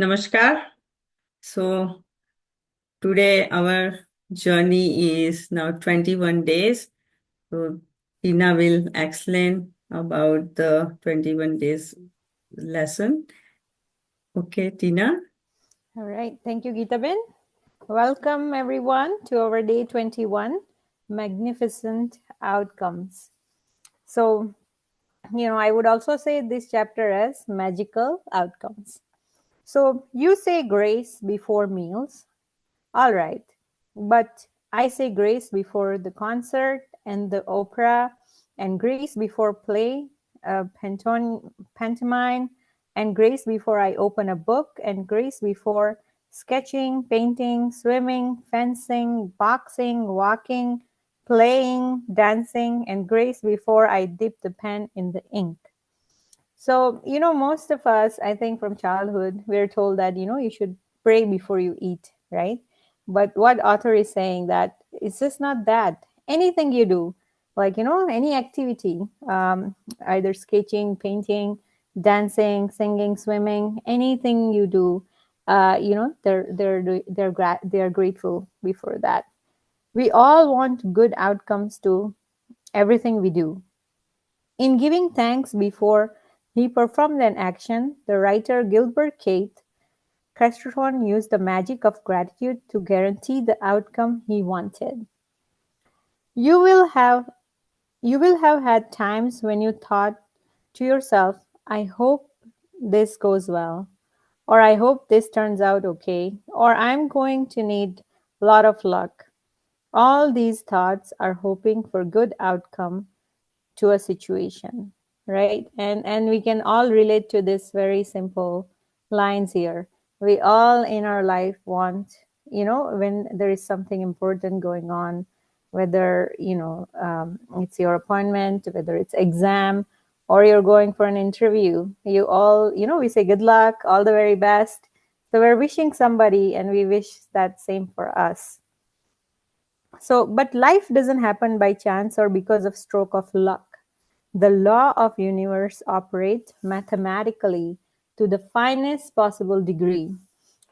Namaskar. So today our journey is now 21 days. So Tina will explain about the 21 days lesson. Okay, Tina. All right. Thank you, Geetaben. Welcome, everyone, to our day 21 Magnificent Outcomes. So, I would also say this chapter as Magical Outcomes. So, you say grace before meals. All right. But I say grace before the concert and the opera, and grace before play, pantomime, and grace before I open a book, and grace before sketching, painting, swimming, fencing, boxing, walking, playing, dancing, and grace before I dip the pen in the ink. So, most of us, I think from childhood, we're told that, you should pray before you eat, right? But what author is saying that it's just not that. Anything you do, like, any activity, either sketching, painting, dancing, singing, swimming, anything you do, they're grateful before that. We all want good outcomes to everything we do. In giving thanks before he performed an action, the writer Gilbert Keith Chesterton used the magic of gratitude to guarantee the outcome he wanted. You will have you will have had times when you thought to yourself, I hope this goes well, or I hope this turns out okay, or I'm going to need a lot of luck. All these thoughts are hoping for good outcome to a situation, right? And we can all relate to this very simple lines here. We all in our life want, when there is something important going on, whether it's your appointment, whether it's exam, or you're going for an interview, you all, we say good luck, all the very best. So we're wishing somebody, and we wish that same for us. So, but life doesn't happen by chance or because of stroke of luck. The law of universe operates mathematically to the finest possible degree.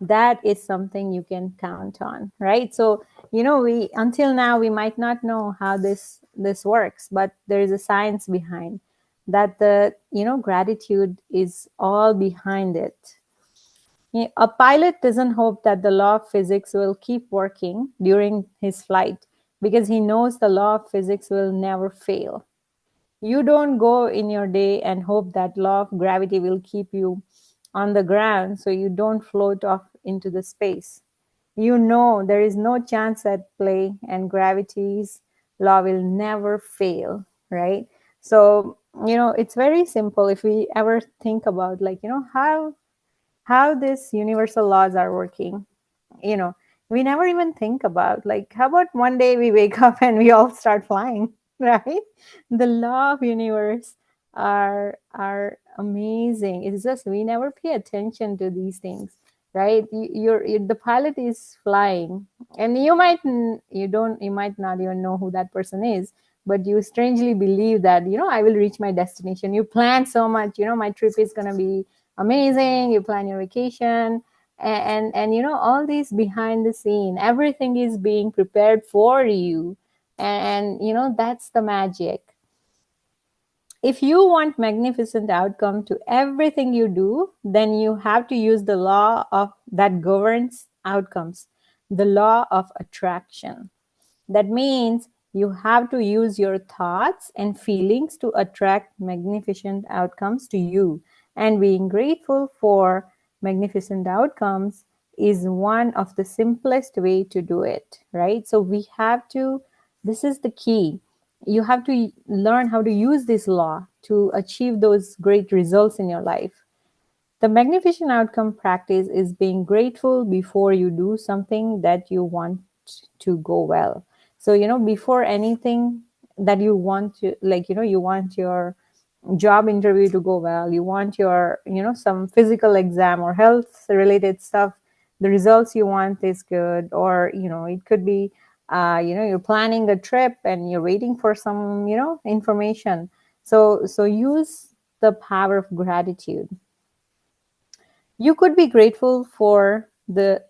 That is something you can count on, right? So, we until now we might not know how this works, but there is a science behind that. The gratitude is all behind it. A pilot doesn't hope that the law of physics will keep working during his flight because he knows the law of physics will never fail. You don't go in your day and hope that law of gravity will keep you on the ground so you don't float off into the space. You know there is no chance at play and gravity's law will never fail, right? So, it's very simple if we ever think about, like, how these universal laws are working. you know we never even think about, like, how about one day we wake up and we all start flying, right? The law of universe are amazing. It's just we never pay attention to these things, right? The pilot is flying, and you might not even know who that person is, but you strangely believe that, I will reach my destination. You plan so much, my trip is going to be amazing. You plan your vacation, and all these behind the scene, everything is being prepared for you. And that's the magic. If you want magnificent outcome to everything you do, then you have to use the law of that governs outcomes, the law of attraction. That means you have to use your thoughts and feelings to attract magnificent outcomes to you. And being grateful for magnificent outcomes is one of the simplest way to do it, right? So we have to, this is the key. You have to learn how to use this law to achieve those great results in your life. The magnificent outcome practice is being grateful before you do something that you want to go well. So, before anything that you want to, like, you want your job interview to go well, you want your, some physical exam or health related stuff, the results you want is good, or, it could be, you're planning a trip and you're waiting for some, information. So use the power of gratitude. You could be grateful for the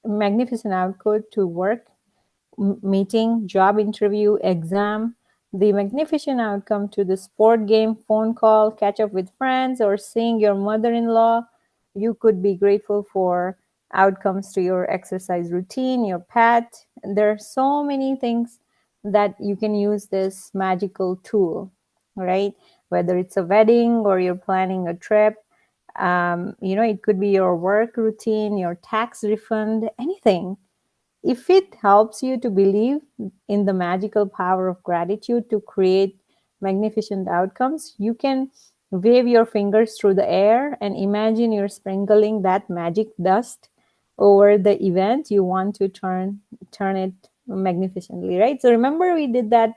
magnificent outcome to work, meeting, job interview, exam, the magnificent outcome to the sport game, phone call, catch up with friends, or seeing your mother in law. You could be grateful for outcomes to your exercise routine, your pet. There are so many things that you can use this magical tool, right? Whether it's a wedding or you're planning a trip, it could be your work routine, your tax refund, anything. If it helps you to believe in the magical power of gratitude to create magnificent outcomes, you can wave your fingers through the air and imagine you're sprinkling that magic dust over the event you want to turn it magnificently, right? So remember we did that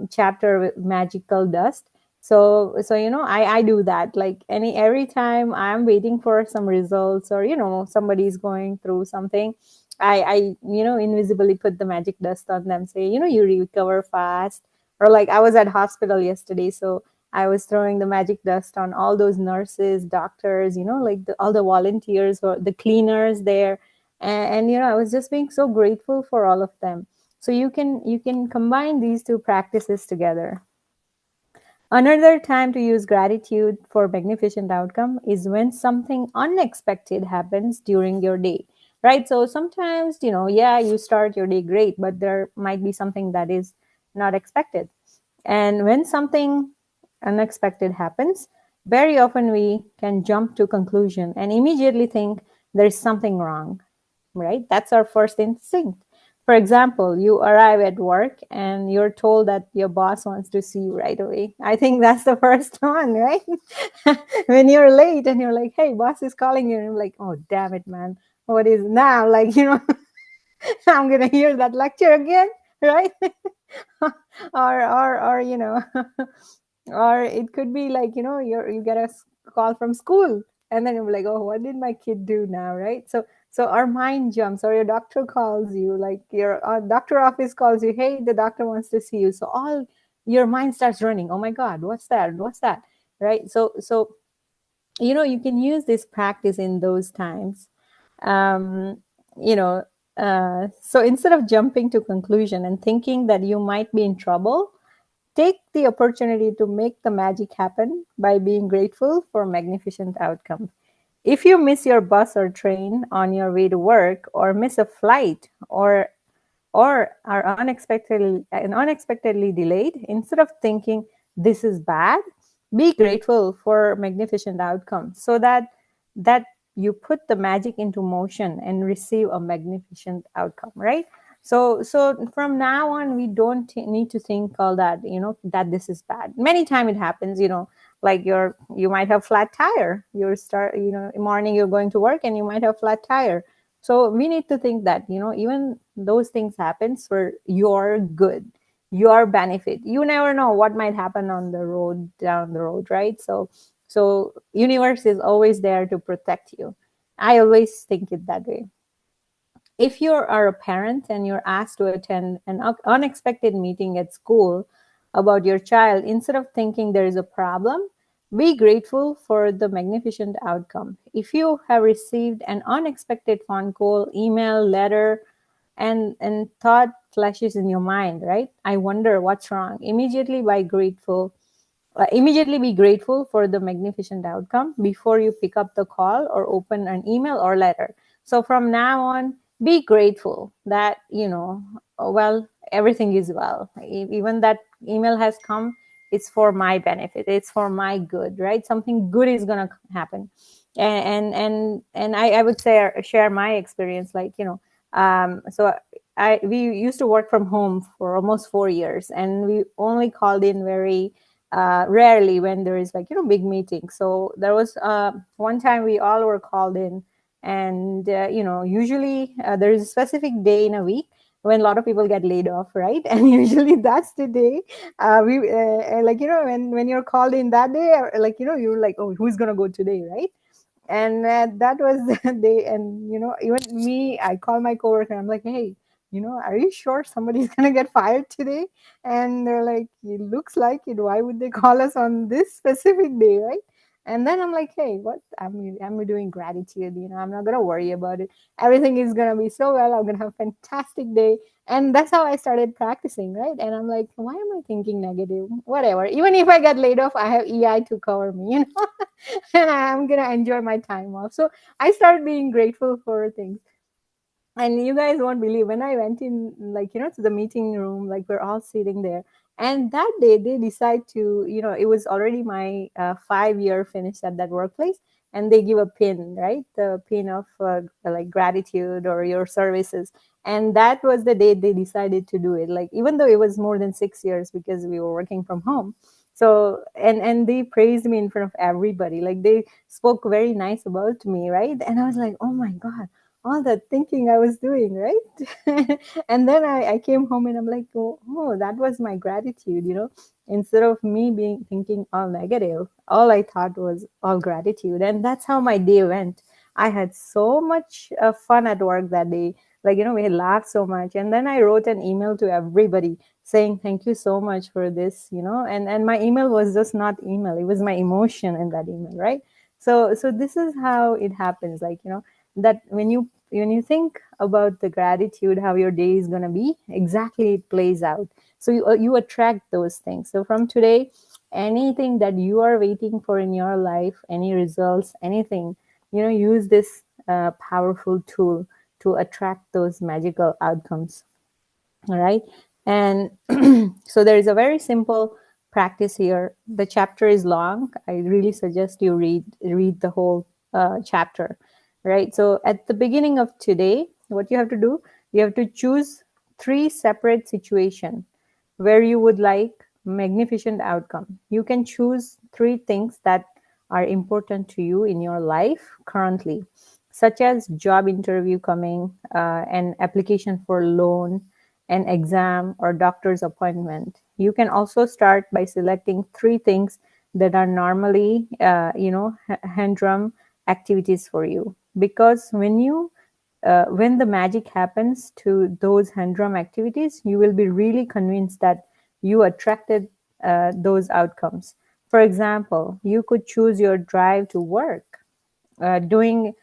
chapter with magical dust. So I do that, like every time I'm waiting for some results, or somebody's going through something, I invisibly put the magic dust on them, say, you recover fast. Or like I was at hospital yesterday, so I was throwing the magic dust on all those nurses, doctors, like all the volunteers or the cleaners there. And I was just being so grateful for all of them. So you can combine these two practices together. Another time to use gratitude for magnificent outcome is when something unexpected happens during your day. Right? So sometimes, yeah, you start your day great, but there might be something that is not expected. And when something unexpected happens, very often we can jump to conclusion and immediately think there's something wrong, right? That's our first instinct. For example, you arrive at work and you're told that your boss wants to see you right away. I think that's the first one, right? When you're late and you're like, hey, boss is calling you. And I'm like, oh, damn it, man. What is now? Like, I'm going to hear that lecture again, right? or or it could be like, you get a call from school, and then you're like, oh, what did my kid do now, right? So our mind jumps, or your doctor calls you, like your doctor office calls you, hey, the doctor wants to see you. So all your mind starts running, oh my god, what's that, right? So you can use this practice in those times. um, you know so instead of jumping to conclusion and thinking that you might be in trouble, take the opportunity to make the magic happen by being grateful for magnificent outcomes. If you miss your bus or train on your way to work, or miss a flight, or are unexpectedly delayed, instead of thinking this is bad, be grateful for magnificent outcomes, so that you put the magic into motion and receive a magnificent outcome, right? So from now on, we don't need to think all that, that this is bad. Many time it happens, like you might have flat tire. Morning you're going to work and you might have flat tire. So we need to think that, even those things happens for your good, your benefit. You never know what might happen on the road, down the road, right? So universe is always there to protect you. I always think it that way. If you are a parent and you're asked to attend an unexpected meeting at school about your child, instead of thinking there is a problem, be grateful for the magnificent outcome. If you have received an unexpected phone call, email, letter, and thought flashes in your mind, right? I wonder what's wrong. Immediately be grateful for the magnificent outcome before you pick up the call or open an email or letter. So from now on, be grateful that, well, everything is well. Even that email has come, it's for my benefit, it's for my good, right? Something good is going to happen. And I would say, share my experience, like, so we used to work from home for almost 4 years, and we only called in very rarely when there is, like, big meetings. So there was one time we all were called in, and usually there is a specific day in a week when a lot of people get laid off, right? And usually that's the day we like, when you're called in that day, like, you're like, oh, who's gonna go today, right? And that was the day. And even me, I call my coworker, I'm like, hey, are you sure somebody's gonna get fired today? And they're like, it looks like it, why would they call us on this specific day, right? And then I'm like, hey, what I'm doing gratitude, I'm not gonna worry about it. Everything is gonna be so well. I'm gonna have a fantastic day. And that's how I started practicing, right? And I'm like, why am I thinking negative? Whatever. Even if I get laid off, I have EI to cover me, and I'm gonna enjoy my time off. So I started being grateful for things. And you guys won't believe, when I went in, like, to the meeting room, like, we're all sitting there, and that day they decide to, it was already my 5-year finish at that workplace, and they give a pin, right, the pin of like gratitude or your services. And that was the day they decided to do it, like, even though it was more than 6 years, because we were working from home. So, and they praised me in front of everybody, like, they spoke very nice about me, right? And I was like, oh my god, all that thinking I was doing, right? And then I came home and I'm like, oh, that was my gratitude, Instead of me being thinking all negative, all I thought was all gratitude. And that's how my day went. I had so much fun at work that day. Like, we had laughed so much. And then I wrote an email to everybody saying, thank you so much for this, and my email was just not email. It was my emotion in that email, right? So this is how it happens. Like, that when you think about the gratitude, how your day is going to be, exactly it plays out. So you attract those things. So from today, anything that you are waiting for in your life, any results, anything, use this powerful tool to attract those magical outcomes. All right. And so there is a very simple practice here. The chapter is long. I really suggest you read the whole chapter, right? So at the beginning of today, what you have to do, you have to choose 3 separate situations where you would like magnificent outcome. You can choose 3 things that are important to you in your life currently, such as job interview coming, an application for loan, an exam, or doctor's appointment. You can also start by selecting 3 things that are normally, humdrum activities for you. Because when the magic happens to those humdrum activities, you will be really convinced that you attracted those outcomes. For example, you could choose your drive to work, doing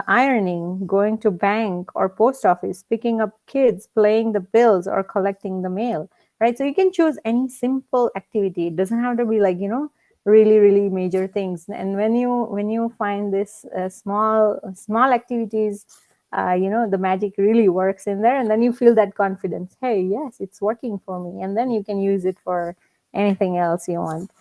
ironing, going to bank or post office, picking up kids, paying the bills, or collecting the mail, right? So you can choose any simple activity. It doesn't have to be like, really, really major things. And when you find this small activities, the magic really works in there, and then you feel that confidence. Hey, yes, it's working for me, and then you can use it for anything else you want.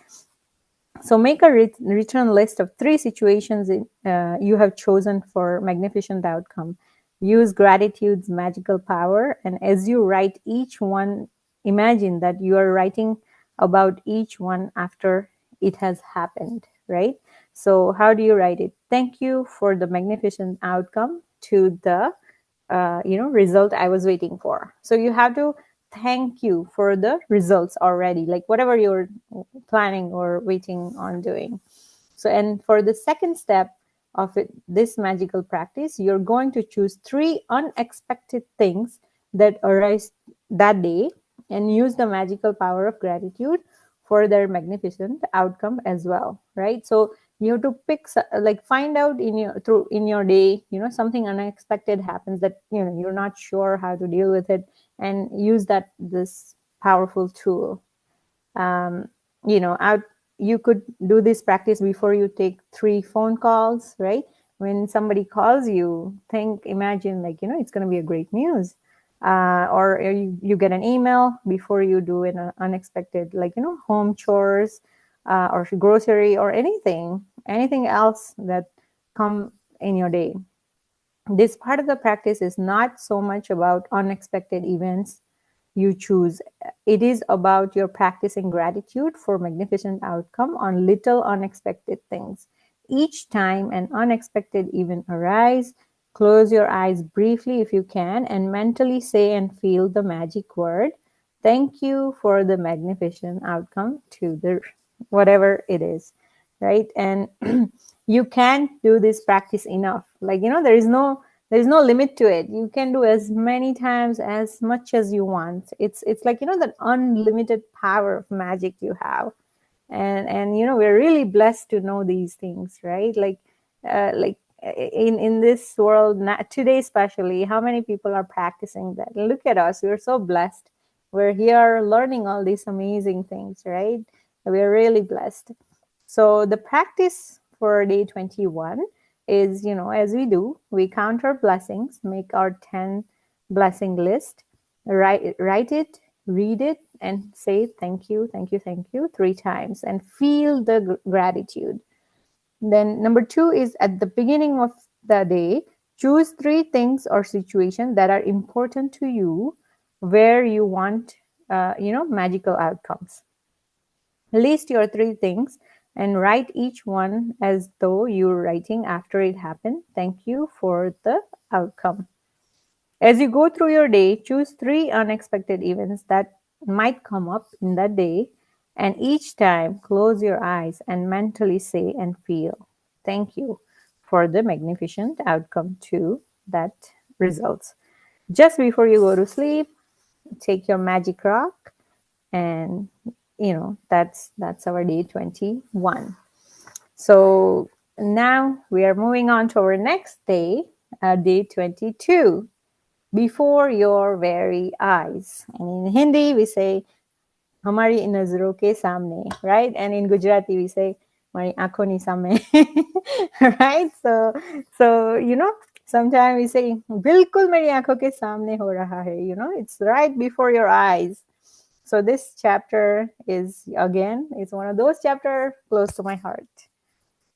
So make a return list of 3 situations you have chosen for magnificent outcome. Use gratitude's magical power, and as you write each one, imagine that you are writing about each one after it has happened, right? So how do you write it? Thank you for the magnificent outcome to the result I was waiting for. So you have to thank you for the results already, like whatever you're planning or waiting on doing. So, and for the second step of this magical practice, you're going to choose 3 unexpected things that arise that day, and use the magical power of gratitude for their magnificent outcome as well, right? So you have to like, find out in your day, something unexpected happens that you're not sure how to deal with it, and use this powerful tool. um, out You could do this practice before you take 3 phone calls, right? When somebody calls you, imagine, like, it's going to be a great news. Or you get an email before you do an unexpected, like, home chores, or grocery, or anything else that come in your day. This part of the practice is not so much about unexpected events you choose. It is about your practicing gratitude for magnificent outcome on little unexpected things. Each time an unexpected event arises, close your eyes briefly if you can, and mentally say and feel the magic word. Thank you for the magnificent outcome to the whatever it is, right? And you can't do this practice enough. Like, there is no limit to it. You can do as many times, as much as you want. It's like, that unlimited power of magic you have. and we're really blessed to know these things, right? Like in this world today, especially, how many people are practicing that? Look at us, we're so blessed. We're here learning all these amazing things, right? We're really blessed. So the practice for day 21 is, as we count our blessings, make our 10 blessing list, write it, read it, and say thank you, thank you, thank you 3 times, and feel the gratitude. Then number 2 is, at the beginning of the day, choose 3 things or situations that are important to you, where you want magical outcomes. List your 3 things and write each one as though you're writing after it happened. Thank you for the outcome. As you go through your day, choose 3 unexpected events that might come up in that day, and each time close your eyes and mentally say and feel thank you for the magnificent outcome to that results. Just before you go to sleep, take your magic rock, and that's our day 21. So now we are moving on to our next day, day 22, before your very eyes. And in Hindi we say hamari nazron ke samne, right? And in Gujarati we say hamari aankhon ni same. Right? So sometimes we say bilkul meri aankhon ke samne ho raha hai, it's right before your eyes. So this chapter is, again, it's one of those chapters close to my heart.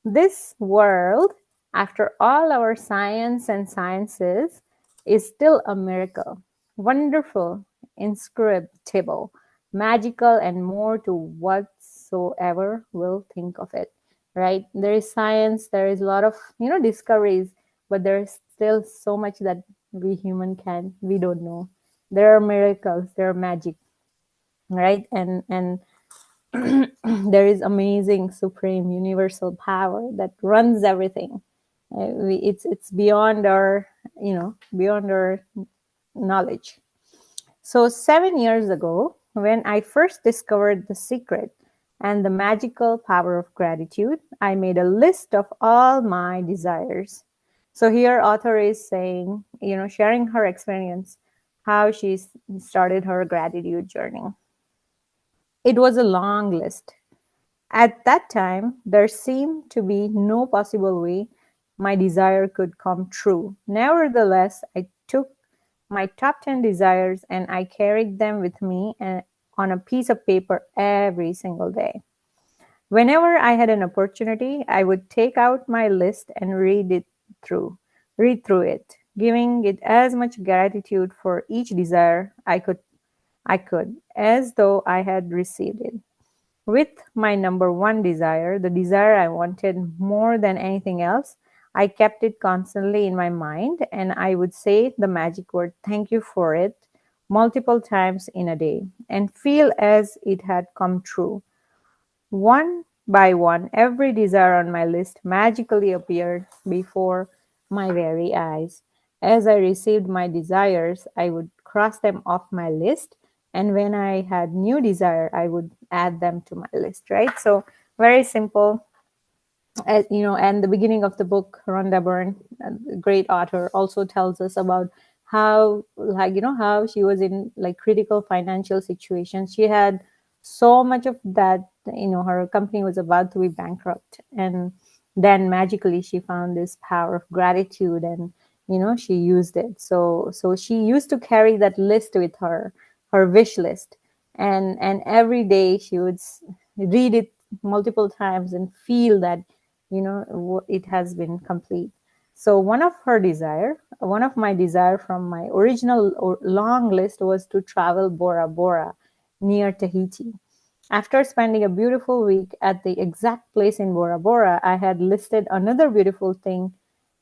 This world, after all our science and sciences, is still a miracle. Wonderful, inscrutable, magical, and more to whatsoever will think of it. Right? There is science, there is a lot of discoveries, but there is still so much that we don't know. There are miracles, there are magic, right? And there is amazing supreme universal power that runs everything. It's beyond our beyond our knowledge. So 7 years ago, when I first discovered the secret and the magical power of gratitude, I made a list of all my desires. So here author is saying, sharing her experience, how she started her gratitude journey. It was a long list. At that time, there seemed to be no possible way my desire could come true. Nevertheless, I took my top 10 desires and I carried them with me on a piece of paper every single day. Whenever I had an opportunity, I would take out my list and read through it, giving it as much gratitude for each desire I could, as though I had received it. With my number one desire, the desire I wanted more than anything else, I kept it constantly in my mind, and I would say the magic word thank you for it multiple times in a day and feel as it had come true. One by one, every desire on my list magically appeared before my very eyes. As I received my desires, I would cross them off my list, and when I had new desire, I would add them to my list, right? So very simple. And the beginning of the book, Rhonda Byrne, a great author, also tells us about how, how she was in like critical financial situations. She had so much of that, her company was about to be bankrupt, and then magically she found this power of gratitude, and she used it. So she used to carry that list with her, her wish list, and every day she would read it multiple times and feel that it has been complete. So one of my desire from my original long list was to travel Bora Bora near Tahiti. After spending a beautiful week at the exact place in Bora Bora, I had listed another beautiful thing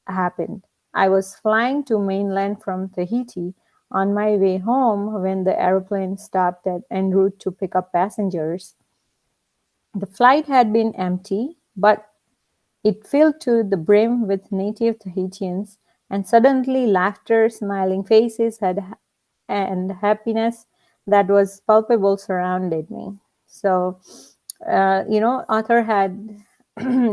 happened. I was flying to mainland from Tahiti on my way home when the aeroplane stopped at en route to pick up passengers. The flight had been empty, but it filled to the brim with native Tahitians, and suddenly laughter, smiling faces, and happiness that was palpable surrounded me. So Author had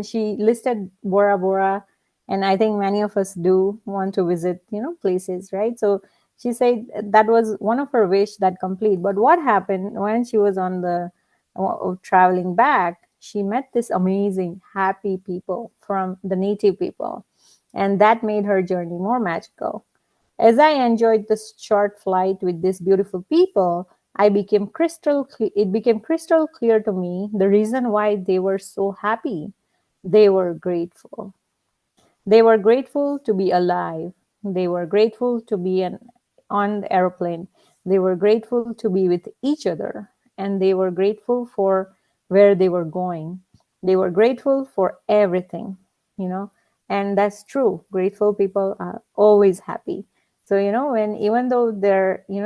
she listed Bora Bora, and I think many of us do want to visit, places, right? So she said that was one of her wish that complete. But what happened when she was on the traveling back? She met this amazing, happy people from the native people, and that made her journey more magical. As I enjoyed this short flight with these beautiful people, it became crystal clear to me the reason why they were so happy. They were grateful. They were grateful to be alive. They were grateful to be on the airplane. They were grateful to be with each other. And they were grateful for where they were going. They were grateful for everything, you know. And that's true. Grateful people are always happy. So, when even though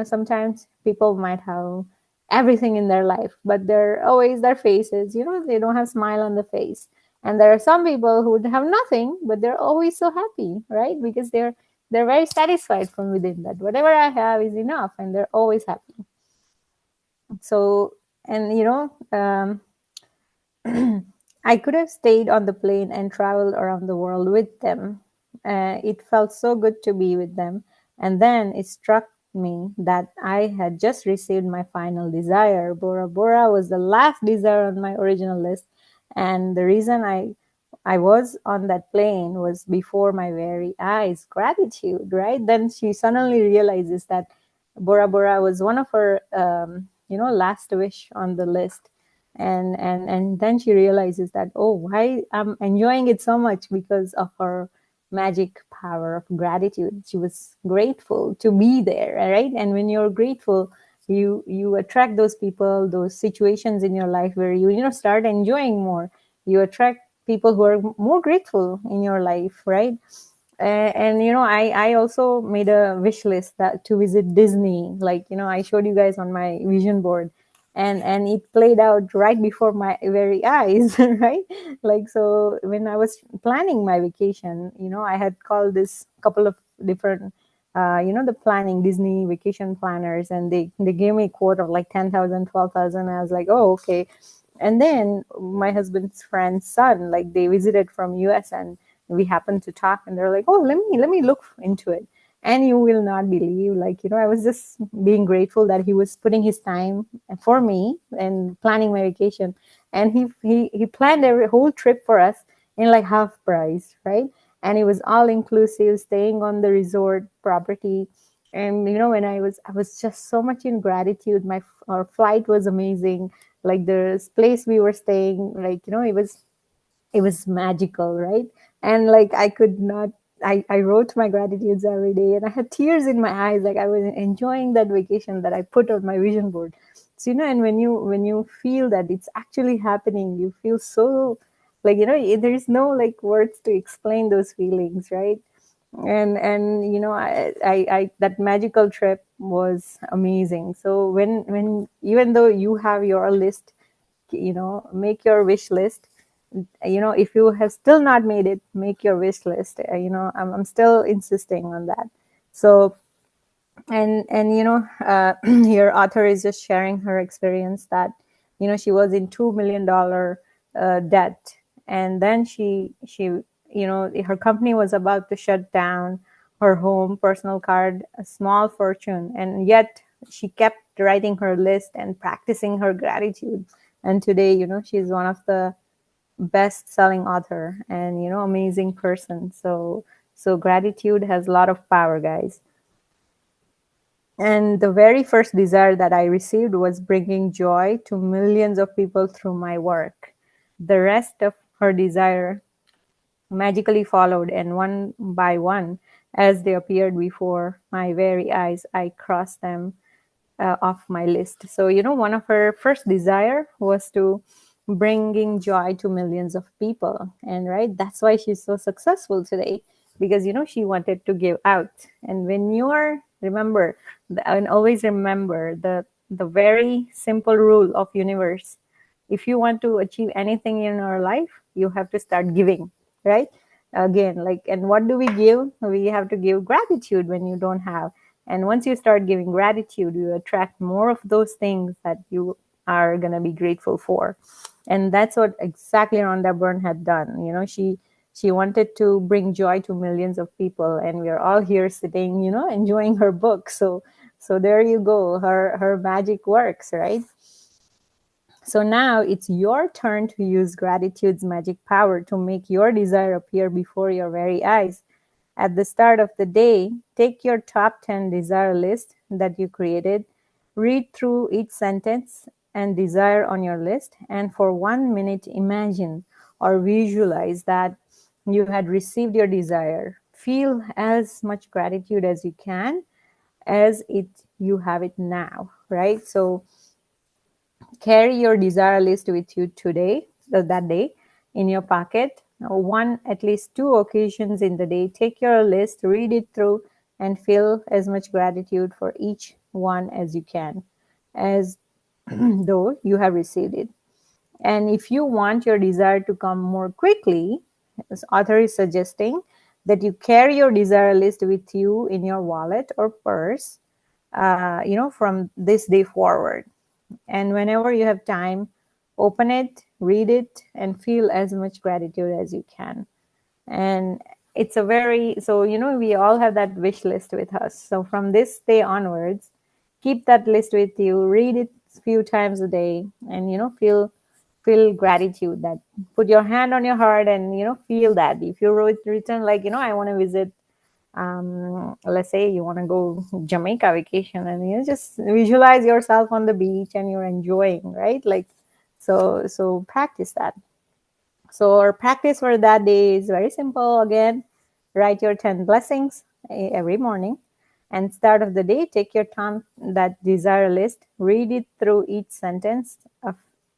sometimes people might have everything in their life, but they're always their faces, they don't have smile on the face. And there are some people who would have nothing, but they're always so happy, right? Because they're very satisfied from within, that whatever I have is enough, and they're always happy. So, and I could have stayed on the plane and traveled around the world with them. It felt so good to be with them. And then it struck me that I had just received my final desire. Bora Bora was the last desire on my original list. And the reason I was on that plane was before my very eyes. Gratitude, right? Then she suddenly realizes that Bora Bora was one of her, last wish on the list. And then she realizes that, oh, why I'm enjoying it so much, because of her magic power of gratitude. She was grateful to be there, right? And when you're grateful, you attract those people, those situations in your life where you start enjoying more. You attract people who are more grateful in your life, right? And I also made a wish list that to visit Disney, like I showed you guys on my vision board, and it played out right before my very eyes, right? Like, so when I was planning my vacation, I had called this couple of different the planning Disney vacation planners, and they gave me a quote of like 10,000, 12,000. I was like, oh, okay. And then my husband's friend's son, like, they visited from US, and we happened to talk, and they're like, oh, let me look into it. And you will not believe, like, I was just being grateful that he was putting his time for me and planning my vacation. And he planned every whole trip for us in like half price, right? And it was all inclusive, staying on the resort property. And when I was just so much in gratitude. Our flight was amazing. Like, the place we were staying, like, it was magical, right? And like, I could not, I wrote my gratitudes every day, and I had tears in my eyes, like I was enjoying that vacation that I put on my vision board. So, and when you feel that it's actually happening, you feel so, like, there's no like words to explain those feelings, right? And I that magical trip was amazing. So when even though you have your list, make your wish list. If you have still not made it, make your wish list. I'm still insisting on that. So, and here author is just sharing her experience that she was in $2 million debt. And then her company was about to shut down. Her home, personal card, a small fortune, and yet she kept writing her list and practicing her gratitude. And today, she's one of the best selling author, and amazing person. So gratitude has a lot of power, guys. And the very first desire that I received was bringing joy to millions of people through my work. The rest of her desire magically followed, and one by one, as they appeared before my very eyes, I crossed them off my list. So, one of her first desire was to bringing joy to millions of people. And right, that's why she's so successful today, because, she wanted to give out. And when you are, remember, and always remember the very simple rule of universe. If you want to achieve anything in your life, you have to start giving, right? Again, like, and what do we give? We have to give gratitude when you don't have. And once you start giving gratitude, you attract more of those things that you are going to be grateful for. And that's what exactly Rhonda Byrne had done. You know, she wanted to bring joy to millions of people, and we're all here sitting, you know, enjoying her book. So there you go. Her magic works, right? So now it's your turn to use gratitude's magic power to make your desire appear before your very eyes. At the start of the day, take your top 10 desire list that you created, read through each sentence and desire on your list, and for 1 minute imagine or visualize that you had received your desire. Feel as much gratitude as you can as it you have it now, right? So carry your desire list with you today, that day, in your pocket. One, at least two occasions in the day, take your list, read it through, and feel as much gratitude for each one as you can, as though you have received it. And if you want your desire to come more quickly, this author is suggesting that you carry your desire list with you in your wallet or purse, from this day forward. And whenever you have time, open it, read it, and feel as much gratitude as you can. And it's a very, so, we all have that wish list with us. So from this day onwards, keep that list with you, read it a few times a day, and, feel gratitude. That put your hand on your heart and, feel that. If you wrote written like, I want to visit, let's say you want to go Jamaica vacation, and you just visualize yourself on the beach and you're enjoying, right? Like, so practice that. So our practice for that day is very simple. Again, write your 10 blessings every morning, and start of the day, take your time, that desire list, read it through each sentence of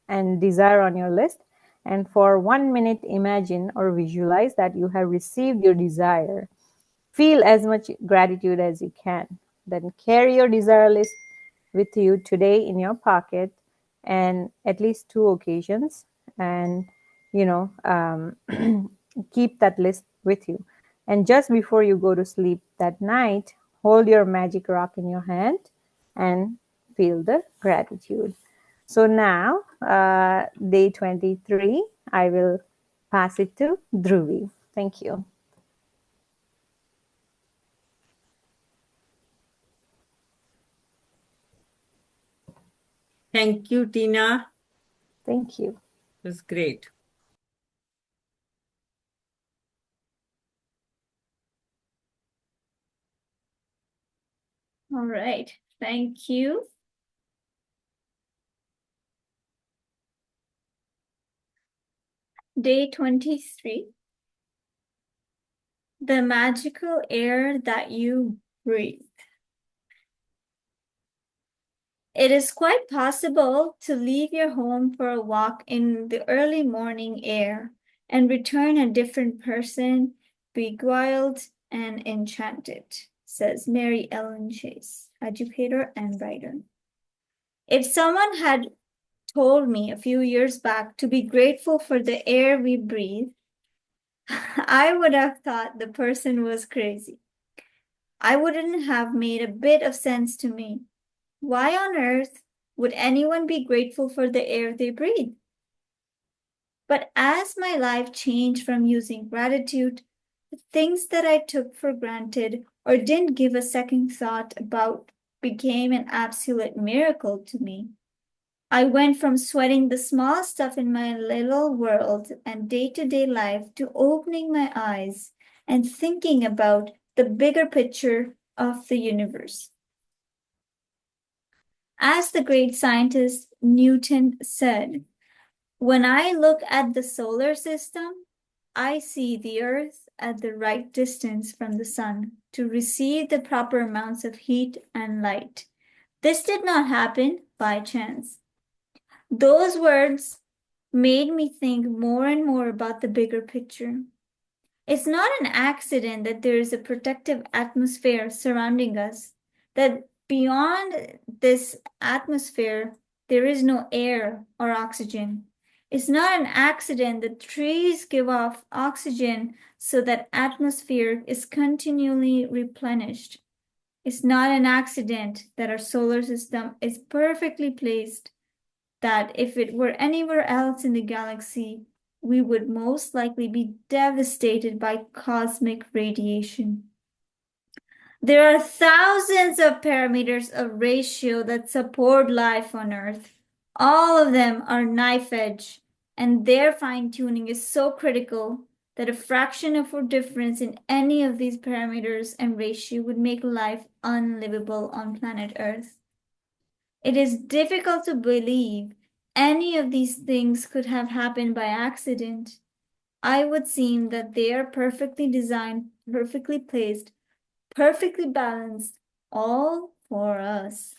and desire on your list, and for 1 minute imagine or visualize that you have received your desire. Feel as much gratitude as you can. Then carry your desire list with you today in your pocket, and at least two occasions, and you know um, keep that list with you. And just before you go to sleep that night, hold your magic rock in your hand and feel the gratitude. So now, day 23, I will pass it to Dhruvi. Thank you. Thank you, Tina. Thank you. It was great. All right. Thank you. Day 23. The magical air that you breathe. It is quite possible to leave your home for a walk in the early morning air and return a different person, beguiled and enchanted, says Mary Ellen Chase, educator and writer. If someone had told me a few years back to be grateful for the air we breathe, I would have thought the person was crazy. I wouldn't have made a bit of sense to me. Why on earth would anyone be grateful for the air they breathe? But as my life changed from using gratitude, the things that I took for granted or didn't give a second thought about became an absolute miracle to me. I went from sweating the small stuff in my little world and day-to-day life to opening my eyes and thinking about the bigger picture of the universe. As the great scientist Newton said, when I look at the solar system, I see the Earth at the right distance from the sun to receive the proper amounts of heat and light. This did not happen by chance. Those words made me think more and more about the bigger picture. It's not an accident that there is a protective atmosphere surrounding us, that beyond this atmosphere, there is no air or oxygen. It's not an accident that trees give off oxygen so that atmosphere is continually replenished. It's not an accident that our solar system is perfectly placed that if it were anywhere else in the galaxy, we would most likely be devastated by cosmic radiation. There are thousands of parameters of ratio that support life on Earth. All of them are knife edge, and their fine-tuning is so critical that a fraction of a difference in any of these parameters and ratio would make life unlivable on planet Earth. It is difficult to believe any of these things could have happened by accident. I would seem that they are perfectly designed, perfectly placed, perfectly balanced, all for us.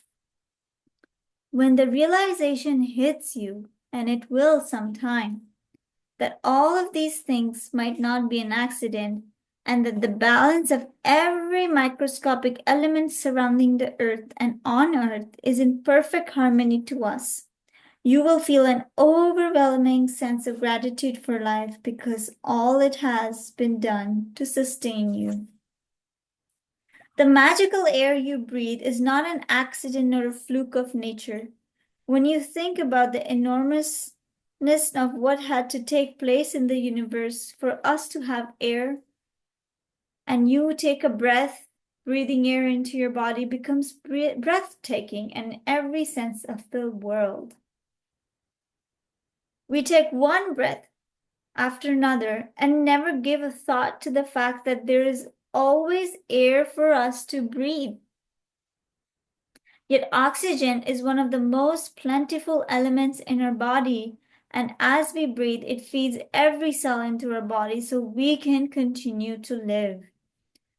When the realization hits you, and it will sometime, that all of these things might not be an accident, and that the balance of every microscopic element surrounding the earth and on earth is in perfect harmony to us, you will feel an overwhelming sense of gratitude for life because all it has been done to sustain you. The magical air you breathe is not an accident nor a fluke of nature. When you think about the enormousness of what had to take place in the universe for us to have air, and you take a breath, breathing air into your body becomes breathtaking in every sense of the world. We take one breath after another and never give a thought to the fact that there is always air for us to breathe. Yet oxygen is one of the most plentiful elements in our body, and as we breathe, it feeds every cell into our body so we can continue to live.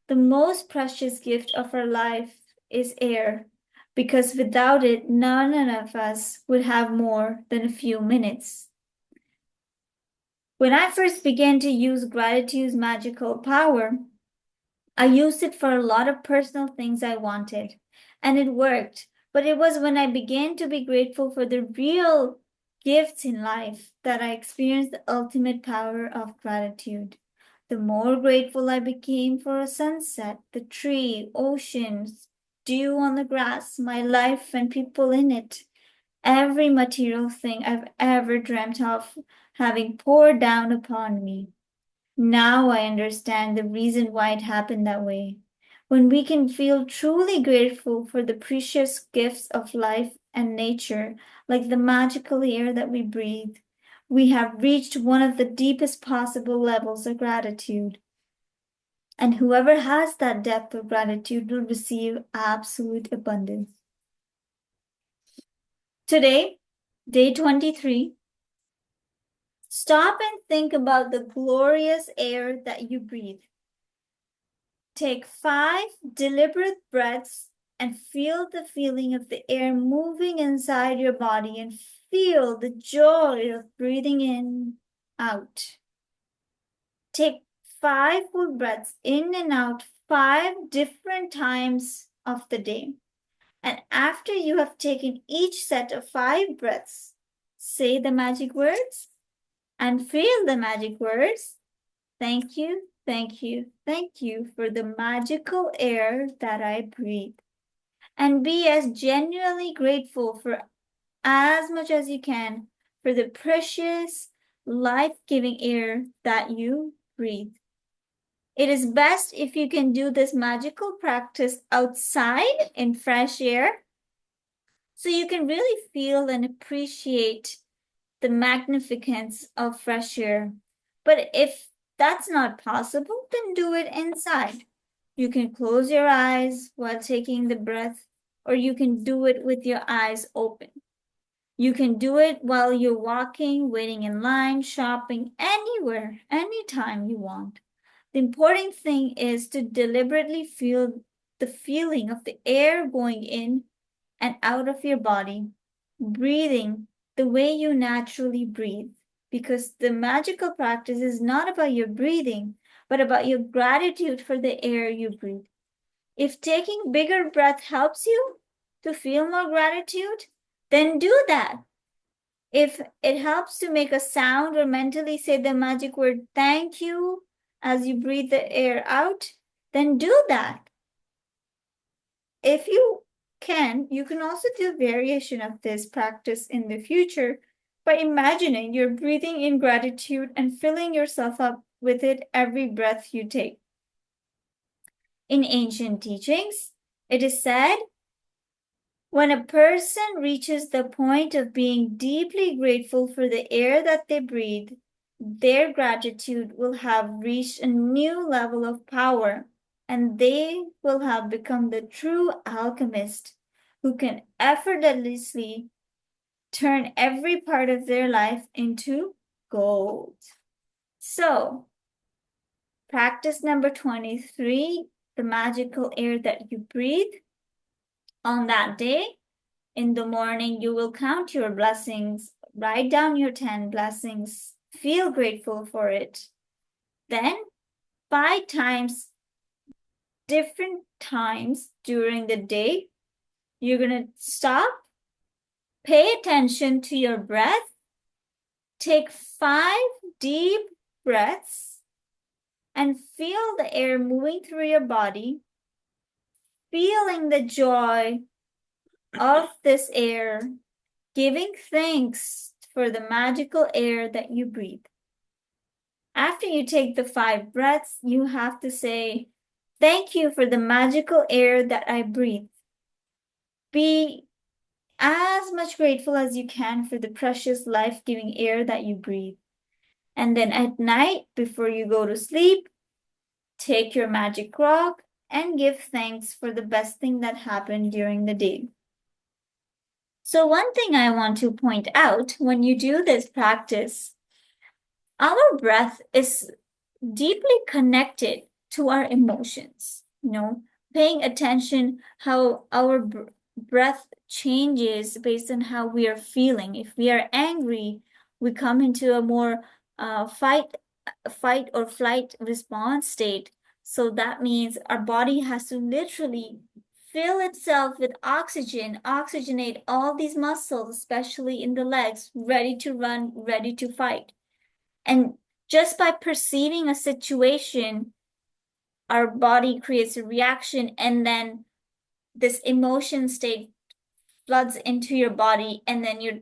The most precious gift of our life is air, because without it, none of us would have more than a few minutes. When I first began to use gratitude's magical power, I used it for a lot of personal things I wanted, and it worked. But it was when I began to be grateful for the real gifts in life that I experienced the ultimate power of gratitude. The more grateful I became for a sunset, the tree, oceans, dew on the grass, my life and people in it, every material thing I've ever dreamt of having poured down upon me. Now I understand the reason why it happened that way. When we can feel truly grateful for the precious gifts of life and nature, like the magical air that we breathe, we have reached one of the deepest possible levels of gratitude. And whoever has that depth of gratitude will receive absolute abundance. Today, day 23, stop and think about the glorious air that you breathe. Take 5 deliberate breaths and feel the feeling of the air moving inside your body and feel the joy of breathing in, out. Take 5 full breaths in and out 5 different times of the day. And after you have taken each set of 5 breaths, say the magic words and feel the magic words. Thank you, thank you, thank you for the magical air that I breathe. And be as genuinely grateful for as much as you can for the precious, life-giving air that you breathe. It is best if you can do this magical practice outside in fresh air, so you can really feel and appreciate the magnificence of fresh air. But if that's not possible, then do it inside. You can close your eyes while taking the breath, or you can do it with your eyes open. You can do it while you're walking, waiting in line, shopping, anywhere, anytime you want. The important thing is to deliberately feel the feeling of the air going in and out of your body, breathing the way you naturally breathe. Because the magical practice is not about your breathing, but about your gratitude for the air you breathe. If taking bigger breath helps you to feel more gratitude, then do that. If it helps to make a sound or mentally say the magic word thank you as you breathe the air out, then do that. If you you can also do variation of this practice in the future by imagining you're breathing in gratitude and filling yourself up with it every breath you take. In ancient teachings, it is said, when a person reaches the point of being deeply grateful for the air that they breathe, their gratitude will have reached a new level of power, and they will have become the true alchemist who can effortlessly turn every part of their life into gold. So, practice number 23, the magical air that you breathe. On that day, in the morning, you will count your blessings, write down your 10 blessings, feel grateful for it. Then, 5 times, different times during the day, you're going to stop, pay attention to your breath, take 5 deep breaths, and feel the air moving through your body, feeling the joy of this air, giving thanks for the magical air that you breathe. After you take the 5 breaths, you have to say, thank you for the magical air that I breathe. Be as much grateful as you can for the precious life-giving air that you breathe. And then at night, before you go to sleep, take your magic rock and give thanks for the best thing that happened during the day. So one thing I want to point out when you do this practice, our breath is deeply connected to our emotions, paying attention how our breath changes based on how we are feeling. If we are angry, we come into a more fight or flight response state. So that means our body has to literally fill itself with oxygen, oxygenate all these muscles, especially in the legs, ready to run, ready to fight. And just by perceiving a situation, our body creates a reaction, and then this emotion state floods into your body, and then your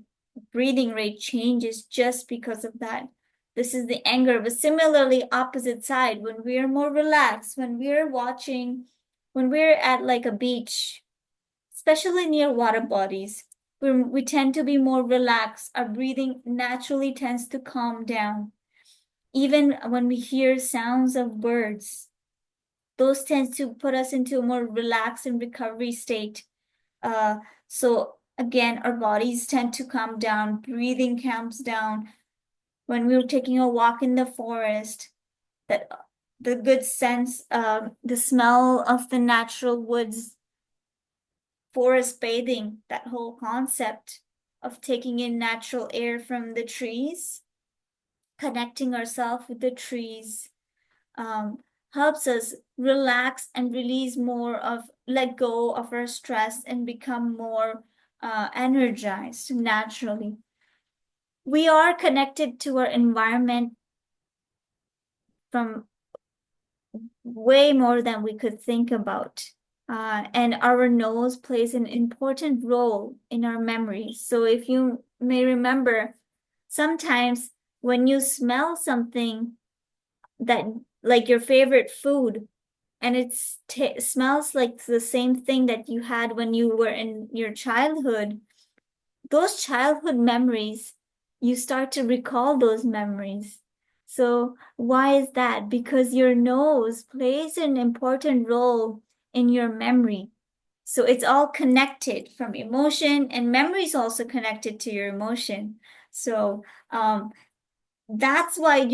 breathing rate changes just because of that. This is the anger. But similarly, opposite side, when we are more relaxed, when we're at like a beach, especially near water bodies, we tend to be more relaxed. Our breathing naturally tends to calm down. Even when we hear sounds of birds, those tend to put us into a more relaxed and recovery state. So again, our bodies tend to calm down, breathing calms down. When we were taking a walk in the forest, that the good sense, the smell of the natural woods, forest bathing, that whole concept of taking in natural air from the trees, connecting ourselves with the trees, helps us relax and release more let go of our stress and become more energized naturally. We are connected to our environment from way more than we could think about. And our nose plays an important role in our memory. So if you may remember, sometimes when you smell something that like your favorite food, and it smells like the same thing that you had when you were in your childhood, those childhood memories, you start to recall those memories. So why is that? Because your nose plays an important role in your memory. So it's all connected from emotion, and memory is also connected to your emotion. So that's why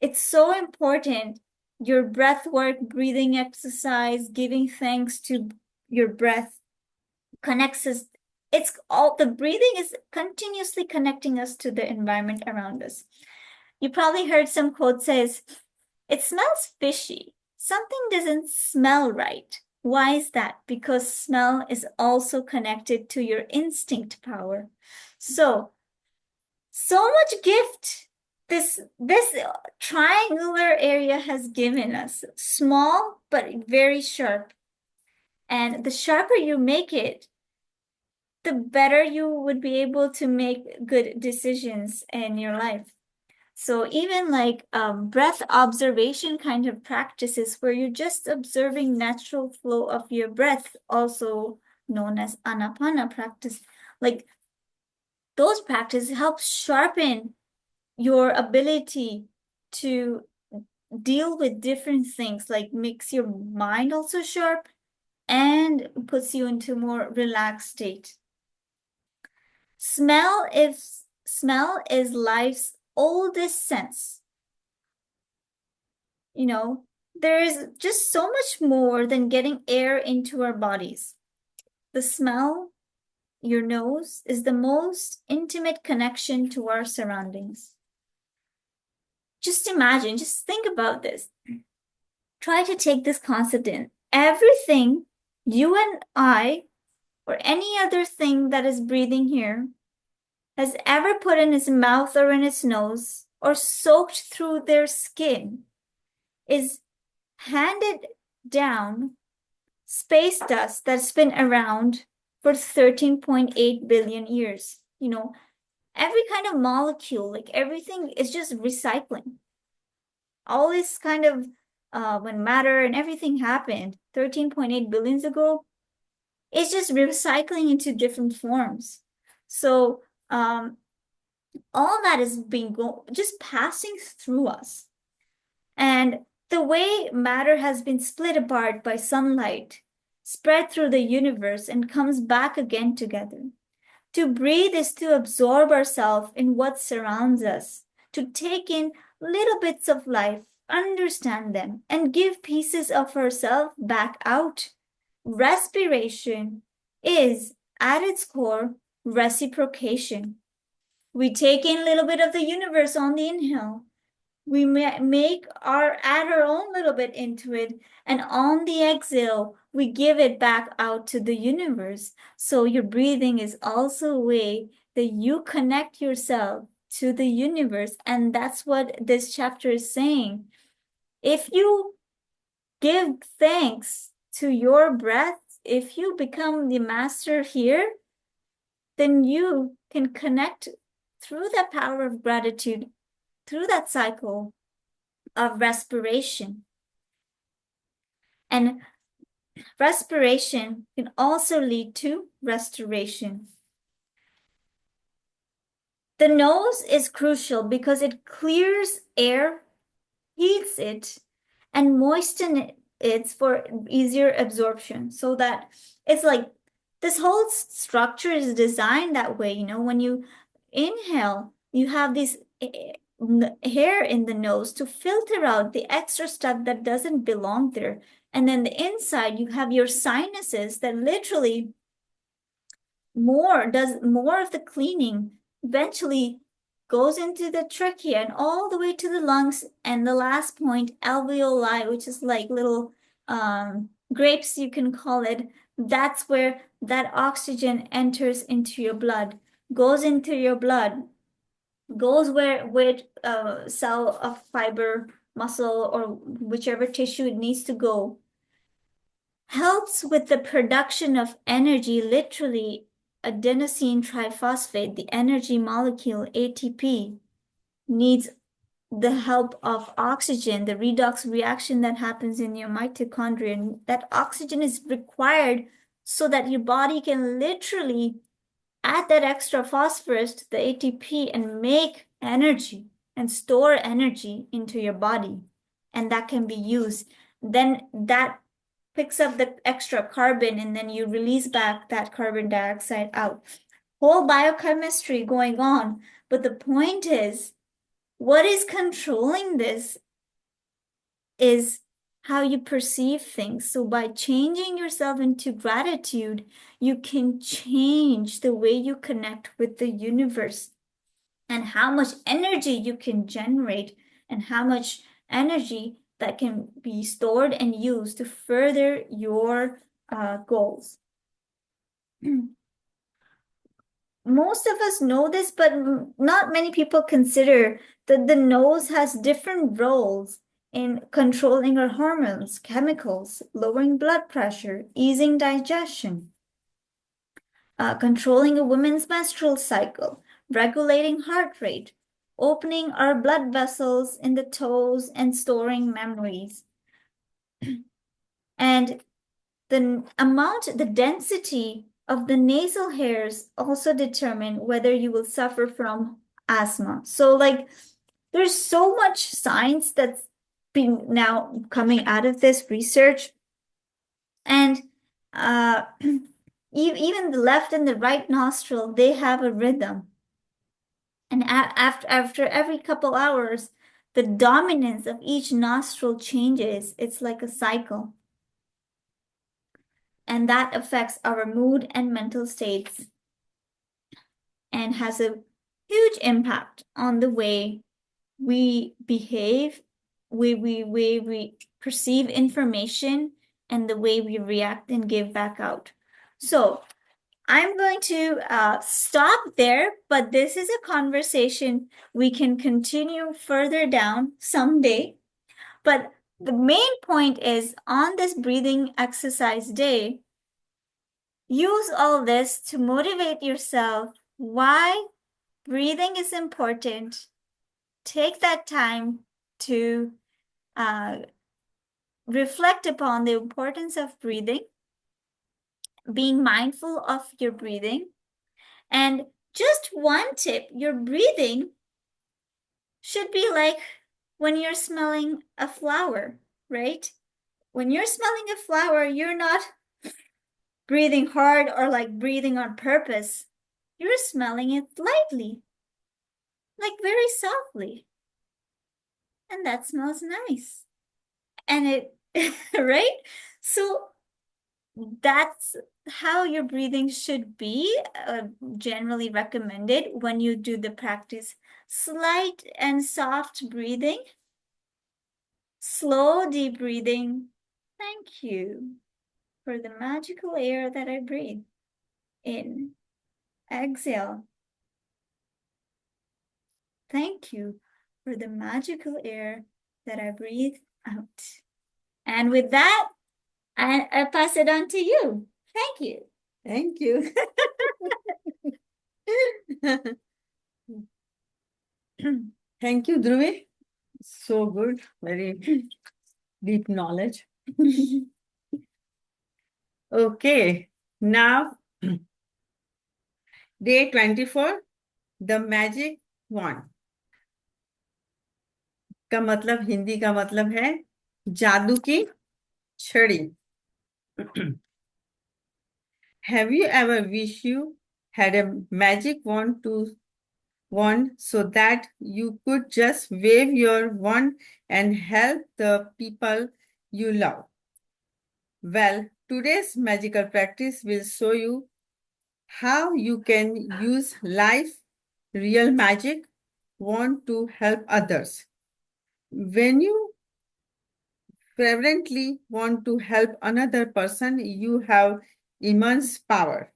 it's so important. Your breath work, breathing exercise, giving thanks to your breath connects us. The breathing is continuously connecting us to the environment around us. You probably heard some quote says, it smells fishy. Something doesn't smell right. Why is that? Because smell is also connected to your instinct power. So much gift this triangular area has given us. Small, but very sharp. And the sharper you make it, the better you would be able to make good decisions in your life. So even like breath observation kind of practices where you're just observing natural flow of your breath, also known as Anapana practice, like those practices help sharpen your ability to deal with different things, like makes your mind also sharp and puts you into more relaxed state. Smell is life's oldest sense. You know, there is just so much more than getting air into our bodies. The smell, your nose, is the most intimate connection to our surroundings. Just imagine, just think about this. Try to take this concept in. Everything you and I, or any other thing that is breathing here, has ever put in its mouth or in its nose, or soaked through their skin, is handed down space dust that's been around for 13.8 billion years. You know, every kind of molecule, like everything is just recycling. All this kind of, when matter and everything happened 13.8 billions ago, it's just recycling into different forms. So all that is being just passing through us. And the way matter has been split apart by sunlight, spread through the universe and comes back again together. To breathe is to absorb ourselves in what surrounds us, to take in little bits of life, understand them, and give pieces of ourselves back out. Respiration is, at its core, reciprocation. We take in a little bit of the universe on the inhale. We add our own little bit into it, and on the exhale, we give it back out to the universe. So your breathing is also a way that you connect yourself to the universe, and that's what this chapter is saying. If you give thanks to your breath, if you become the master here, then you can connect through the power of gratitude, through that cycle of respiration. And respiration can also lead to restoration. The nose is crucial because it clears air, heats it, and moistens it for easier absorption. So that it's like this whole structure is designed that way. You know, when you inhale, you have this hair in the nose to filter out the extra stuff that doesn't belong there. And then the inside, you have your sinuses that literally does more of the cleaning, eventually goes into the trachea and all the way to the lungs. And the last point, alveoli, which is like little grapes, you can call it. That's where that oxygen enters into your blood, goes into your blood, goes where cell of fiber, muscle, or whichever tissue it needs to go. Helps with the production of energy, literally adenosine triphosphate, the energy molecule ATP, needs the help of oxygen, the redox reaction that happens in your mitochondria. And that oxygen is required so that your body can literally add that extra phosphorus to the ATP and make energy and store energy into your body. And that can be used. Then that picks up the extra carbon and then you release back that carbon dioxide out. Whole biochemistry going on. But the point is, what is controlling this is how you perceive things. So by changing yourself into gratitude, you can change the way you connect with the universe and how much energy you can generate and how much energy that can be stored and used to further your goals. Most of us know this, but not many people consider that the nose has different roles in controlling our hormones, chemicals, lowering blood pressure, easing digestion, controlling a woman's menstrual cycle, regulating heart rate, opening our blood vessels in the toes, and storing memories. And the density of the nasal hairs also determine whether you will suffer from asthma. So like there's so much science that's been now coming out of this research. And even the left and the right nostril, they have a rhythm. And after every couple hours, the dominance of each nostril changes. It's like a cycle. And that affects our mood and mental states and has a huge impact on the way we behave, we perceive information, and the way we react and give back out. So I'm going to stop there, but this is a conversation we can continue further down someday. But the main point is on this breathing exercise day, use all this to motivate yourself why breathing is important. Take that time to reflect upon the importance of breathing, being mindful of your breathing. And just one tip, your breathing should be like when you're smelling a flower, right? When you're smelling a flower, you're not breathing hard or like breathing on purpose. You're smelling it lightly, like very softly. And that smells nice. And it, right? So that's how your breathing should be generally recommended when you do the practice. Slight and soft breathing, slow deep breathing. Thank you for the magical air that I breathe in. Exhale. Thank you for the magical air that I breathe out. And with that, I pass it on to you. Thank you. Thank you. Thank you, Dhruvi. So good. Very deep knowledge. Okay. Now, day 24, the magic wand. का मतलब हिंदी का मतलब है जादू की छड़ी. Have you ever wished you had a magic wand so that you could just wave your wand and help the people you love? Well, today's magical practice will show you how you can use life, real magic wand to help others. When you fervently want to help another person, you have immense power.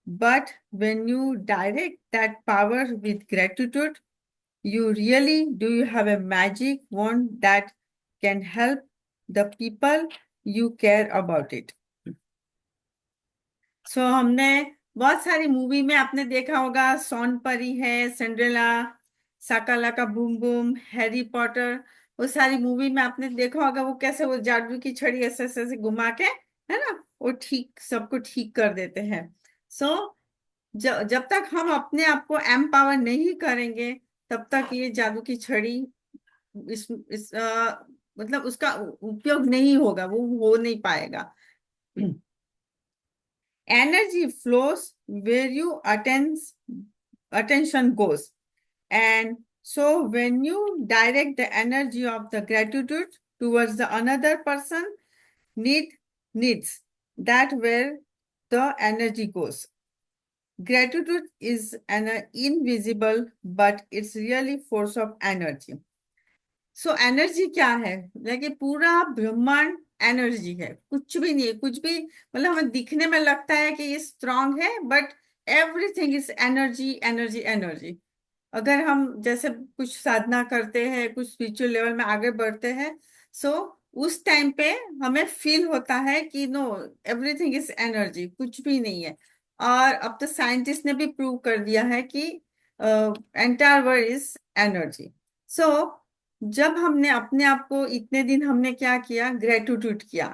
But when you direct that power with gratitude, you have a magic wand that can help the people you care about it. So हमने बहुत सारी movie में आपने देखा होगा, सोनपरी है, Cinderella, Shakalaka boom boom, Harry Potter, वो सारी मूवी में आपने देखा होगा वो कैसे वो जादू की छड़ी ऐसे ऐसे घुमा के, है ना, वो सबको ठीक कर देते हैं. सो जब तक हम अपने आप को एम्पावर नहीं करेंगे तब तक ये जादू की छड़ी मतलब उसका उपयोग नहीं होगा, वो हो नहीं पाएगा. Energy flows where your attention goes. And so when you direct the energy of the gratitude towards the another person needs, that where the energy goes. Gratitude is an invisible, but it's really force of energy. So energy क्या है? लेकिन पूरा ब्रह्मांड energy है, कुछ भी नहीं है, कुछ भी मतलब हमें दिखने में लगता है कि ये स्ट्रांग है, but everything is energy energy energy. अगर हम जैसे कुछ साधना करते हैं, कुछ स्पिरिचुअल लेवल में आगे बढ़ते हैं, सो उस टाइम पे हमें फील होता है कि नो, एवरीथिंग इज एनर्जी, कुछ भी नहीं है। और अब तो साइंटिस्ट ने भी प्रूव कर दिया है कि एंटायर वर्ल्ड इज एनर्जी। सो जब हमने अपने आप को इतने दिन हमने क्या किया, ग्रेटिट्यूड किया,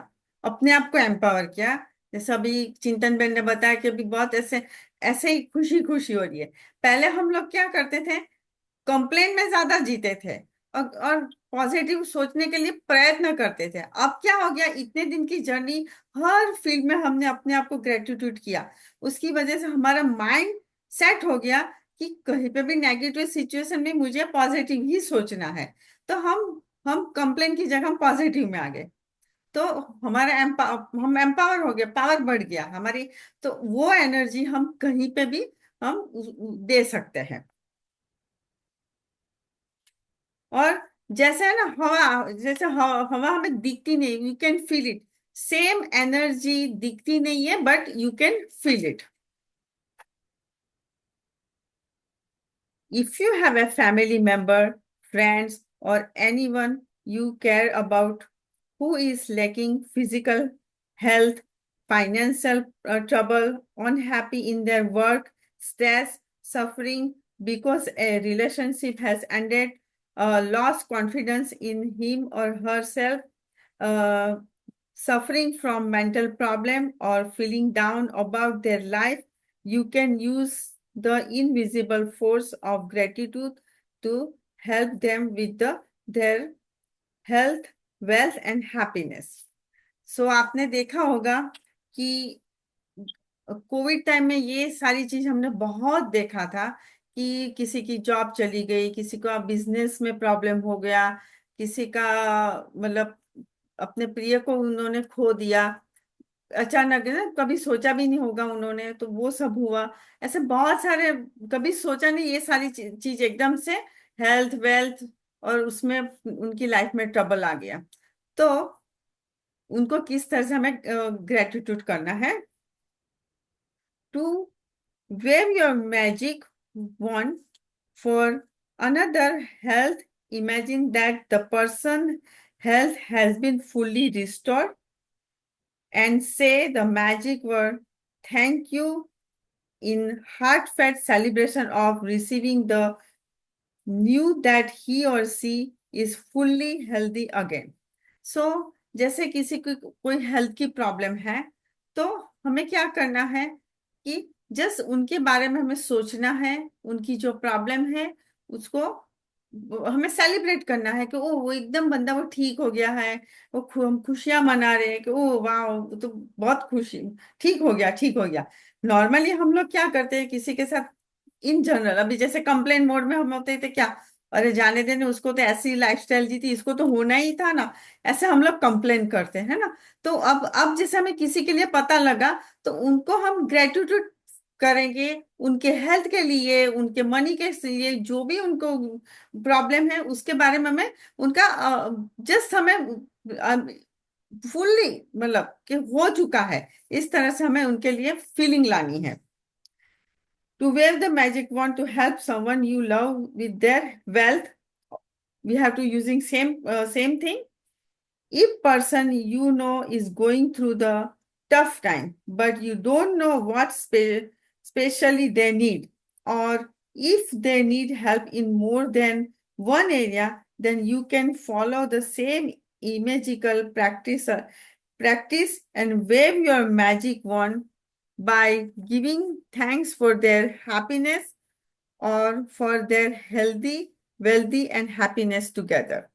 अपने आप को एम्पावर किया। जैसे अभी चिंतन बेन ने बताया कि अभी बहुत ऐसे ऐसे ही खुशी खुशी हो रही है। पहले हम लोग क्या करते थे, कंप्लेन में ज्यादा जीते थे और पॉजिटिव सोचने के लिए प्रयत्न करते थे। अब क्या हो गया, इतने दिन की जर्नी, हर फील्ड में हमने अपने आप को ग्रेटिट्यूड किया, उसकी वजह से हमारा माइंड सेट हो गया कि कहीं पे भी नेगेटिव सिचुएशन में मुझे पॉजिटिव ही सोचना है। तो हम कंप्लेन की जगह हम पॉजिटिव में आ गए। तो हमारा हम एम्पावर हो गए, पावर बढ़ गया हमारी। तो वो एनर्जी हम कहीं पे भी हम दे सकते हैं। और जैसे है ना, हवा, जैसे हवा हमें दिखती नहीं, you can feel it. Same energy दिखती नहीं है but you can feel it. If you have a family member, friends, or anyone you care about who is lacking physical health, financial trouble, unhappy in their work, stress, suffering because a relationship has ended, lost confidence in him or herself, uh, suffering from mental problem or feeling down about their life, you can use the invisible force of gratitude to help them with their health, wealth and happiness. So आपने देखा होगा कि Covid time में ये सारी चीज हमने बहुत देखा था कि किसी की जॉब चली गई, किसी का बिजनेस में प्रॉब्लम हो गया, किसी का मतलब अपने प्रिय को उन्होंने खो दिया अचानक, है ना, कभी सोचा भी नहीं होगा उन्होंने, तो वो सब हुआ। ऐसे बहुत सारे, कभी सोचा नहीं, ये सारी चीज एकदम से हेल्थ वेल्थ और उसमें उनकी लाइफ में ट्रबल आ गया। तो उनको किस तरह से हमें ग्रेटिट्यूड करना है। To wave your magic wand for another health, imagine that the person health has been fully restored and say the magic word thank you in heartfelt celebration of receiving the knew that he or she is fully healthy again. So जैसे किसी को कोई health की problem है, तो हमें क्या करना है कि जस्ट उनके बारे में हमें सोचना है, उनकी जो प्रॉब्लम है उसको हमें सेलिब्रेट करना है कि ओ वो एकदम बंदा वो ठीक हो गया है। वो हम खुशियां मना रहे हैं कि ओ वाह, वो तो बहुत खुशी, ठीक हो गया, ठीक हो गया। नॉर्मली हम लोग क्या करते हैं किसी के साथ, इन जनरल, अभी जैसे कंप्लेन मोड में हम होते थे क्या, अरे जाने देने, उसको तो ऐसी लाइफस्टाइल जी थी, इसको तो होना ही था ना, ऐसे हम लोग कंप्लेन करते हैं ना। तो अब जैसे हमें किसी के लिए पता लगा, तो उनको हम ग्रेटिट्यूड करेंगे उनके हेल्थ के लिए, उनके मनी के लिए, जो भी उनको प्रॉब्लम है उसके बारे में हमें उनका जस्ट हमें फुल्ली मतलब कि हो चुका है, इस तरह से हमें उनके लिए फीलिंग लानी है। To wave the magic wand to help someone you love with their wealth, we have to using same thing. If person you know is going through the tough time, but you don't know what specially they need, or if they need help in more than one area, then you can follow the same magical practice and wave your magic wand by giving thanks for their happiness or for their healthy, wealthy, and happiness together.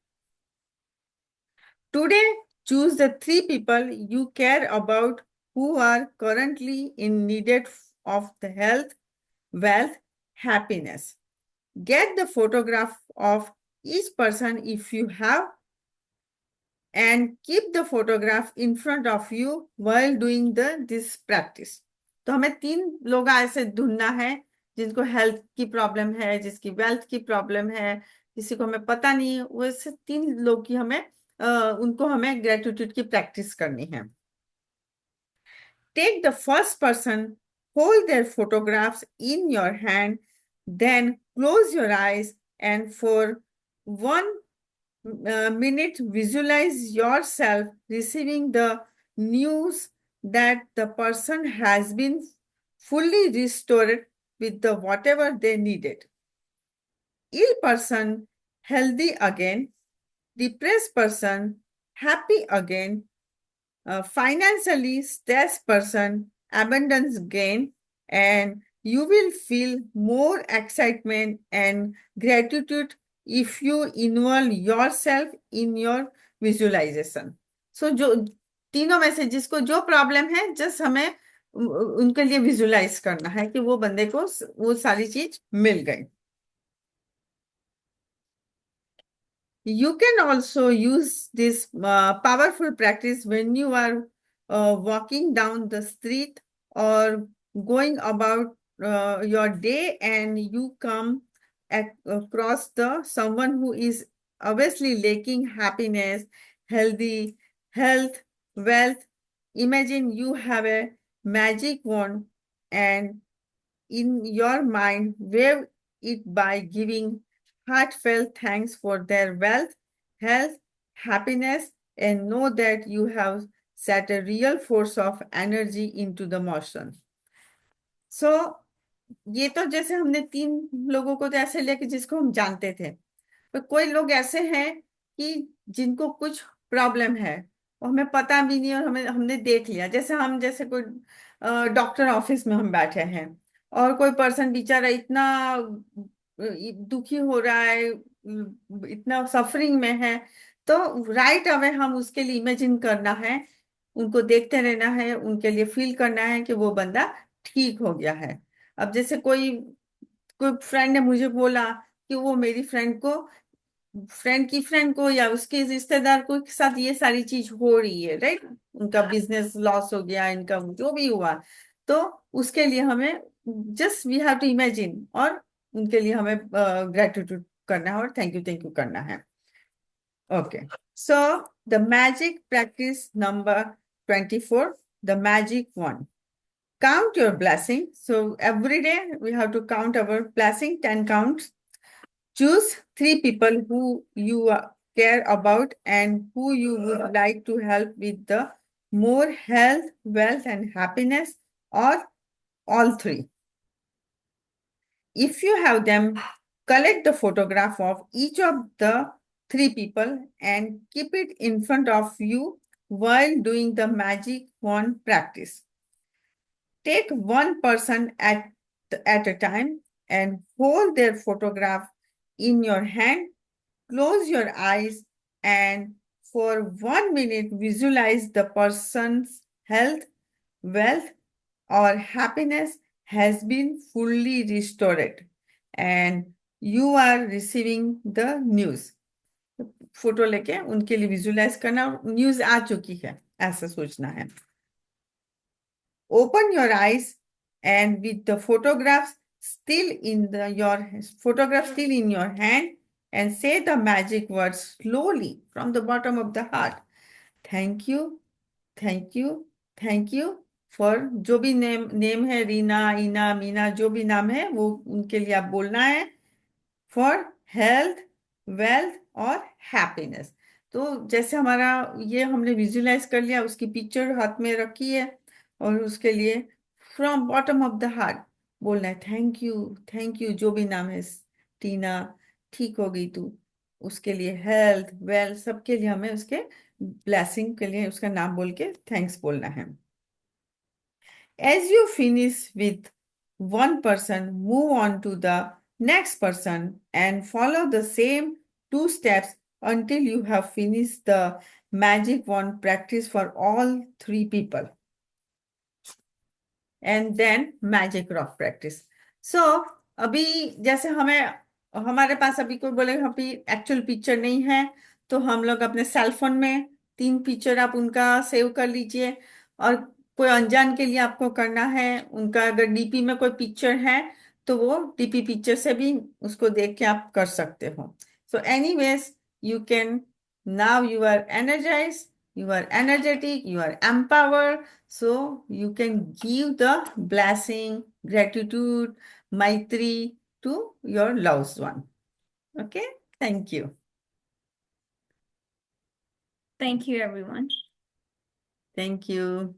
Today, choose the 3 people you care about who are currently in needed of the health, wealth, happiness. Get the photograph of each person if you have, and keep the photograph in front of you while doing this practice. तो हमें 3 लोग ऐसे ढूंढना है जिनको health की problem है, जिसकी वेल्थ की प्रॉब्लम है, किसी को हमें पता नहीं है, वैसे 3 लोग की हमें उनको हमें ग्रेटिट्यूड की प्रैक्टिस करनी है। Take the first person, hold their photographs in your hand, Then close your eyes and for 1 minute visualize yourself receiving the news that the person has been fully restored with the whatever they needed. Ill person healthy again, depressed person happy again, financially stressed person abundance gain, and you will feel more excitement and gratitude if you involve yourself in your visualization. So जो तीनों में से जिसको जो problem है just हमें उनके लिए विजुलाइज करना है कि वो बंदे को वो सारी चीज मिल गई. You can also use this powerful practice when you are walking down the street or going about your day and you come across someone who is obviously lacking happiness, healthy, health, wealth. Imagine you have a magic wand and in your mind, wave it by giving heartfelt thanks for their wealth, health, happiness, and know that you have set a real force of energy into the motion. So, ये तो जैसे हमने 3 लोगों को तो ऐसे लिया कि जिसको हम जानते थे, पर कोई लोग ऐसे हैं कि जिनको कुछ प्रॉब्लम है और हमें पता भी नहीं और हमने देख लिया. जैसे कोई डॉक्टर ऑफिस में हम बैठे हैं और कोई पर्सन बेचारा इतना दुखी हो रहा है, इतना सफरिंग में है, तो राइट अवे हम उसके लिए इमेजिन करना है, उनको देखते रहना है, उनके लिए फील करना है कि वो बंदा ठीक हो गया है. अब जैसे कोई कोई फ्रेंड ने मुझे बोला कि वो मेरी फ्रेंड को या उसके रिश्तेदार को के साथ ये सारी चीज हो रही है, राइट, उनका बिजनेस लॉस हो गया, इनका जो भी हुआ, तो उसके लिए हमें just we have to imagine और उनके लिए हमें ग्रेटिट्यूड करना है और थैंक यू करना है. Okay, so the magic practice number 24, the magic one. Count your blessing. So every day we have to count our blessing, 10 counts. Choose 3 people who you care about and who you would like to help with the more health, wealth, and happiness, or all 3. If you have them, collect the photograph of each of the 3 people and keep it in front of you while doing the magic wand practice. Take one person at a time and hold their photograph in your hand. Close your eyes and for 1 minute visualize the person's health, wealth, or happiness has been fully restored and you are receiving the news. Photo लेके उनके लिए visualise करना, news आ चुकी है ऐसा सोचना है. Open your eyes and with the photograph still in your hand and say the magic words slowly from the bottom of the heart. Thank you, thank you, thank you for जो भी name है, रीना, इना, मीना, जो भी नाम है वो उनके लिए आप बोलना है, for health, wealth और happiness. तो जैसे हमारा ये हमने विजुलाइज कर लिया, उसकी पिक्चर हाथ में रखी है और उसके लिए from bottom of the heart बोलना है थैंक यू जो भी नाम है, टीना ठीक हो गई तू, उसके लिए हेल्थ, वेल्थ, सबके लिए हमें उसके ब्लेसिंग के लिए उसका नाम बोल के थैंक्स बोलना है. As you finish with one person, move on to the next person and follow the same 2 steps until you have finished the magic wand practice for all 3 people. And then magic rock practice. So, अभी जैसे हमारे पास अभी कोई बोले अभी actual picture नहीं है, तो हम लोग अपने सेल फोन में 3 पिक्चर आप उनका सेव कर लीजिए और कोई अनजान के लिए आपको करना है, उनका अगर डीपी में कोई पिक्चर है तो वो डीपी पिक्चर से भी उसको देख के आप कर सकते हो. So anyways you can now you are energise, you are energetic, you are empowered, so you can give the blessing, gratitude, maitri, to your loved one. Okay, thank you. Thank you, everyone. Thank you.